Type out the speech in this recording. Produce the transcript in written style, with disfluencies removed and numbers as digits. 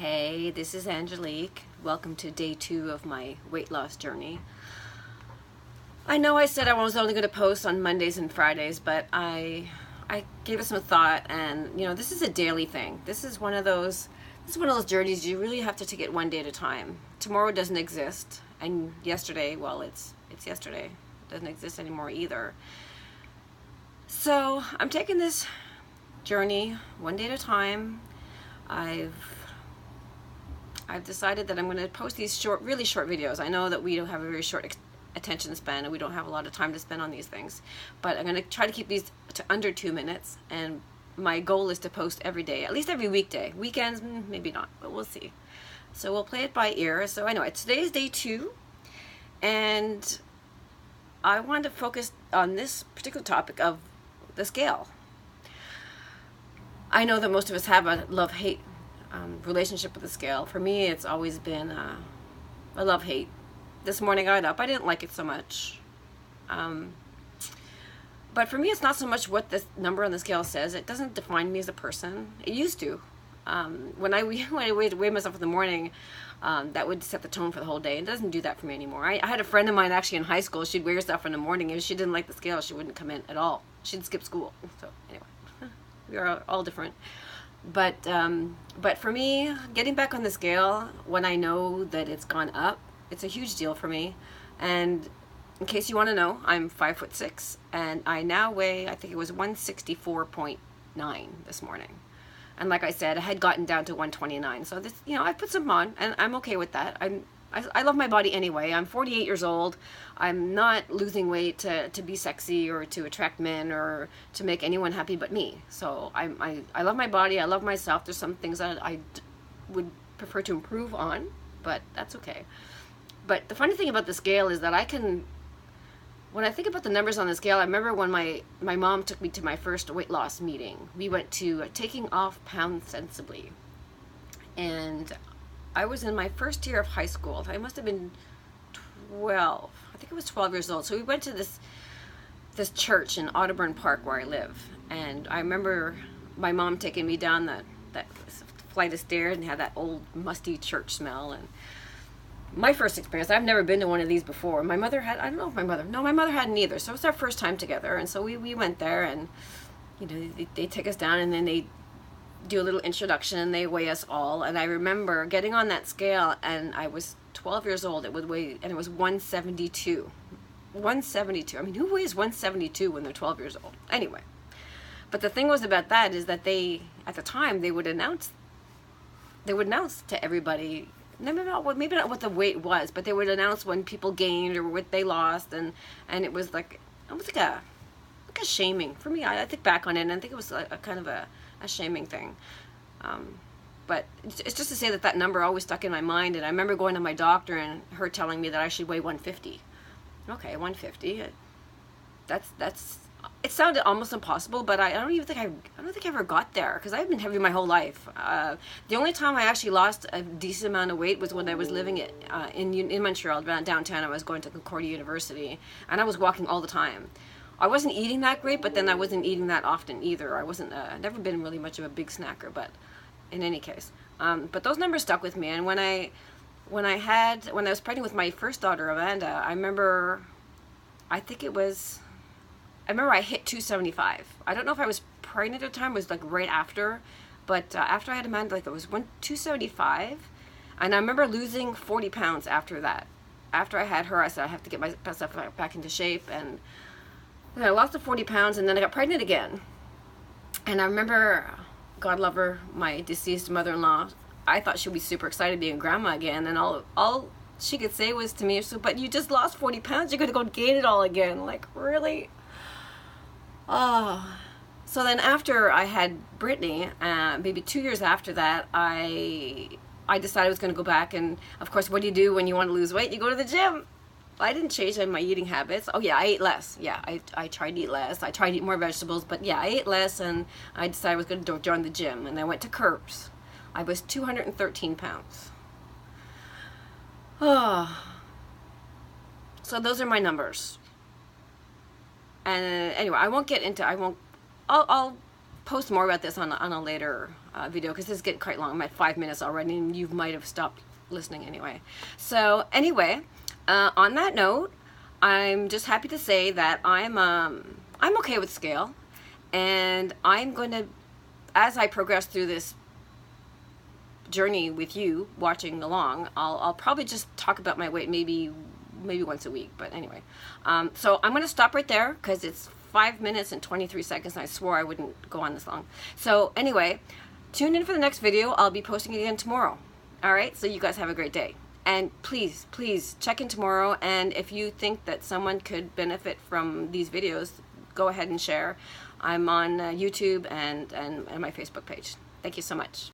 Hey, this is Angelique. Welcome to day 2 of my weight loss journey. I know I said I was only going to post on Mondays and Fridays, but I gave it some thought, and this is a daily thing. This is one of those journeys you really have to take it one day at a time. Tomorrow doesn't exist, and yesterday, well, it's yesterday. It doesn't exist anymore either. So I'm taking this journey one day at a time. I've decided that I'm going to post these really short videos. I know that we don't have a very short attention span and we don't have a lot of time to spend on these things, but I'm going to try to keep these to under 2 minutes, and my goal is to post every day, at least every weekday. Weekends, maybe not, but we'll see. So we'll play it by ear. So anyway, today is day 2, and I want to focus on this particular topic of the scale. I know that most of us have a love-hate relationship with the scale. For me, it's always been a love-hate. This morning I got up. I didn't like it so much. But for me, it's not so much what the number on the scale says. It doesn't define me as a person. It used to. When I weigh myself in the morning, that would set the tone for the whole day. It doesn't do that for me anymore. I had a friend of mine actually in high school. She'd weigh herself in the morning. If she didn't like the scale, she wouldn't come in at all. She'd skip school. So anyway, we are all different. But for me, getting back on the scale when I know that it's gone up, it's a huge deal for me. And in case you want to know, I'm 5'6", and I now weigh, I think it was 164.9 this morning. And like I said, I had gotten down to 129. So this, I put some on, and I'm okay with that. I love my body anyway. I'm 48 years old. I'm not losing weight to be sexy or to attract men or to make anyone happy but me. So I love my body. I love myself. There's some things that I would prefer to improve on, but that's okay. But the funny thing about the scale is that when I think about the numbers on the scale, I remember when my mom took me to my first weight loss meeting. We went to Taking Off Pounds Sensibly. And I was in my first year of high school. I must have been 12. I think I was 12 years old. So we went to this church in Audubon Park where I live. And I remember my mom taking me down that flight of stairs and had that old musty church smell. And my first experience, I've never been to one of these before. My mother had, I don't know if my mother hadn't either. So it was our first time together. And so we went there, and they take us down, and then they do a little introduction, and they weigh us all. And I remember getting on that scale, and I was 12 years old. It would weigh, and it was 172. 172. I mean, who weighs 172 when they're 12 years old? Anyway, but the thing was about that is that at the time, they would announce to everybody, maybe not what the weight was, but they would announce when people gained or what they lost, and it was like almost like a shaming for me. I think back on it, and I think it was a kind of a shaming thing. But it's just to say that number always stuck in my mind. And I remember going to my doctor and her telling me that I should weigh 150. Okay, 150. It sounded almost impossible, but I don't think I ever got there, because I've been heavy my whole life. The only time I actually lost a decent amount of weight was when I was living in Montreal, downtown. I was going to Concordia University, and I was walking all the time. I wasn't eating that great, but then I wasn't eating that often either. I wasn't, never been really much of a big snacker, but in any case. But those numbers stuck with me, and when I was pregnant with my first daughter, Amanda, I remember I hit 275. I don't know if I was pregnant at the time, it was like right after, but after I had Amanda, like it was 275, and I remember losing 40 pounds after that. After I had her, I said I have to get myself back into shape, and I lost the 40 pounds, and then I got pregnant again. And I remember, God love her, my deceased mother-in-law, I thought she'd be super excited being grandma again, and all she could say was to me, so, but you just lost 40 pounds, you're going to go gain it all again. Like, really? Oh. So then after I had Brittany, maybe 2 years after that, I decided I was going to go back, and of course, what do you do when you want to lose weight? You go to the gym. I didn't change my eating habits. Oh yeah, I ate less. Yeah, I tried to eat less. I tried to eat more vegetables, but yeah, I ate less, and I decided I was going to join the gym, and I went to Curbs. I was 213 pounds. Oh. So those are my numbers. And anyway, I'll post more about this on a later video, because this is getting quite long. I'm at 5 minutes already, and you might have stopped listening anyway. So anyway, on that note, I'm just happy to say that I'm okay with scale, and I'm going to, as I progress through this journey with you watching along, I'll probably just talk about my weight maybe once a week. But anyway, so I'm going to stop right there because it's 5 minutes and 23 seconds, and I swore I wouldn't go on this long. So anyway, tune in for the next video. I'll be posting it again tomorrow. All right, so you guys have a great day. And please, please check in tomorrow. And if you think that someone could benefit from these videos, go ahead and share. I'm on YouTube and my Facebook page. Thank you so much.